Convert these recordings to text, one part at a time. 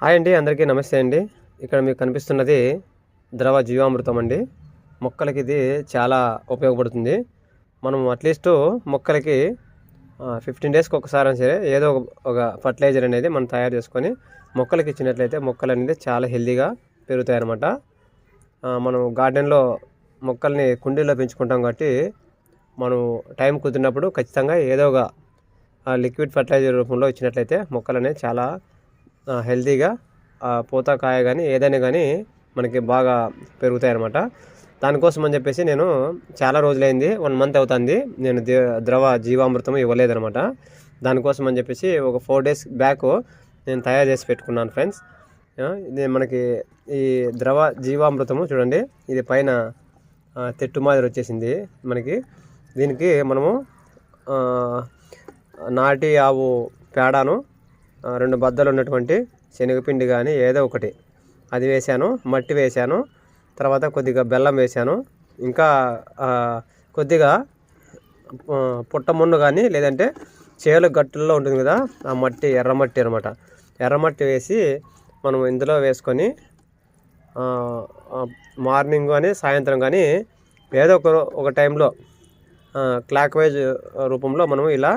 Hi అండి, అందరికీ నమస్తే అండి. ఇక్కడ మీకు కనిపిస్తున్నది ద్రవ జీవామృతం అండి. మొక్కలకి ఇది చాలా ఉపయోగపడుతుంది. మనం అట్లీస్ట్ మొక్కలకి 15 డేస్కి ఒకసారి సరే ఏదో ఒక ఫర్టిలైజర్ అనేది మనం తయారు చేసుకొని మొక్కలకి ఇచ్చినట్లయితే మొక్కలు అనేది చాలా హెల్తీగా పెరుగుతాయి అన్నమాట. మనం గార్డెన్లో మొక్కల్ని కుండీలో పెంచుకుంటాం కాబట్టి మనం టైం కుదిరినప్పుడు ఖచ్చితంగా ఏదో ఒక లిక్విడ్ ఫర్టిలైజర్ రూపంలో ఇచ్చినట్లయితే మొక్కలు అనేది చాలా హెల్తీగా పూత కాయ కానీ ఏదైనా కానీ మనకి బాగా పెరుగుతాయి అన్నమాట. దానికోసం అని చెప్పేసి నేను చాలా రోజులైంది, 1 మంత్ అవుతుంది నేను ద్రవ జీవామృతం ఇవ్వలేదనమాట. దానికోసం అని చెప్పేసి ఒక 4 డేస్ బ్యాక్ నేను తయారు చేసి పెట్టుకున్నాను ఫ్రెండ్స్. ఇది మనకి ఈ ద్రవ జీవామృతము చూడండి, ఇది పైన తెట్టు మాదిరి వచ్చేసింది మనకి. దీనికి మనము నాటి ఆవు పేడను 2 బద్దలు ఉన్నటువంటి శనగపిండి కానీ ఏదో ఒకటి అది వేశాను, మట్టి వేశాను, తర్వాత కొద్దిగా బెల్లం వేశాను, ఇంకా కొద్దిగా పుట్టమున్ను కానీ లేదంటే చేలు గట్టుల్లో ఉంటుంది కదా ఆ మట్టి, ఎర్రమట్టి అనమాట. ఎర్రమట్టి వేసి మనం ఇందులో వేసుకొని మార్నింగ్ కానీ సాయంత్రం కానీ ఏదో ఒక టైంలో క్లాక్ వైజ్ రూపంలో మనం ఇలా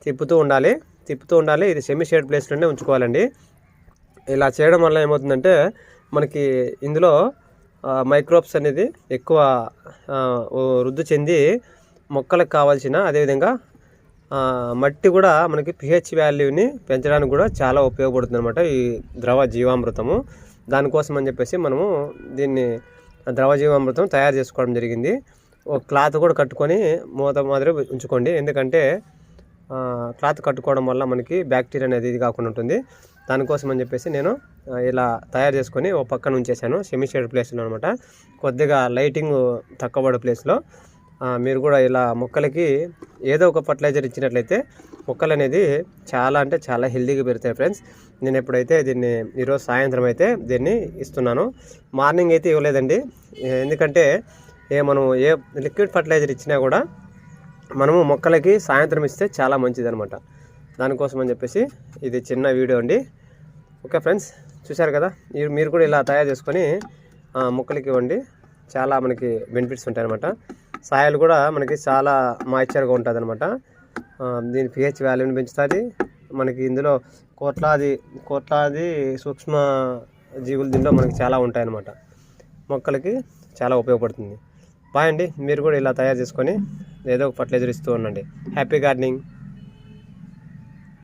తిప్పుతూ ఉండాలి. ఇది సెమీ షేడ్ ప్లేస్లోనే ఉంచుకోవాలండి. ఇలా చేయడం వల్ల ఏమవుతుందంటే మనకి ఇందులో మైక్రోబ్స్ అనేది ఎక్కువ వృద్ధి చెంది మొక్కలకు కావాల్సిన, అదేవిధంగా మట్టి కూడా మనకి pH వాల్యూని పెంచడానికి కూడా చాలా ఉపయోగపడుతుంది అనమాట ఈ ద్రవ జీవామృతము. దానికోసం అని చెప్పేసి మనము దీన్ని ద్రవ జీవామృతం తయారు చేసుకోవడం జరిగింది. ఒక క్లాత్ కూడా కట్టుకొని మూత మాదిరి ఉంచుకోండి, ఎందుకంటే క్లాత్ కట్టుకోవడం వల్ల మనకి బ్యాక్టీరియా అనేది ఇది కాకుండా ఉంటుంది. దానికోసం అని చెప్పేసి నేను ఇలా తయారు చేసుకొని ఒక పక్కన ఉంచేసాను, సెమీ షేడ్ ప్లేస్లో అనమాట. కొద్దిగా లైటింగ్ తక్కువ పడే ప్లేస్లో మీరు కూడా ఇలా మొక్కలకి ఏదో ఒక ఫర్టిలైజర్ ఇచ్చినట్లయితే మొక్కలు అనేది చాలా అంటే చాలా హెల్తీగా పెరుగుతాయి ఫ్రెండ్స్. నేను ఎప్పుడైతే దీన్ని ఈరోజు సాయంత్రం అయితే దీన్ని ఇస్తున్నాను. మార్నింగ్ అయితే ఇవ్వలేదండి, ఎందుకంటే మనం ఏ లిక్విడ్ ఫర్టిలైజర్ ఇచ్చినా కూడా మనము మొక్కలకి సాయంత్రం ఇస్తే చాలా మంచిది అనమాట. దానికోసం అని చెప్పేసి ఇది చిన్న వీడియో అండి. ఓకే ఫ్రెండ్స్, చూశారు కదా, మీరు కూడా ఇలా తయారు చేసుకొని మొక్కలకి ఇవ్వండి, చాలా మనకి బెనిఫిట్స్ ఉంటాయి అనమాట. సాయిల్ కూడా మనకి చాలా మాయిశ్చర్గా ఉంటుంది అనమాట. దీని pH వాల్యూని పెంచుతుంది. మనకి ఇందులో కోట్లాది సూక్ష్మ జీవులు దీనిలో మనకి చాలా ఉంటాయి అన్నమాట. మొక్కలకి చాలా ఉపయోగపడుతుంది. బాయ్ అండి, మీరు కూడా ఇలా తయారు చేసుకొని ఏదో ఒక ఫర్టిలైజర్ ఇస్తూ ఉండండి. Happy gardening.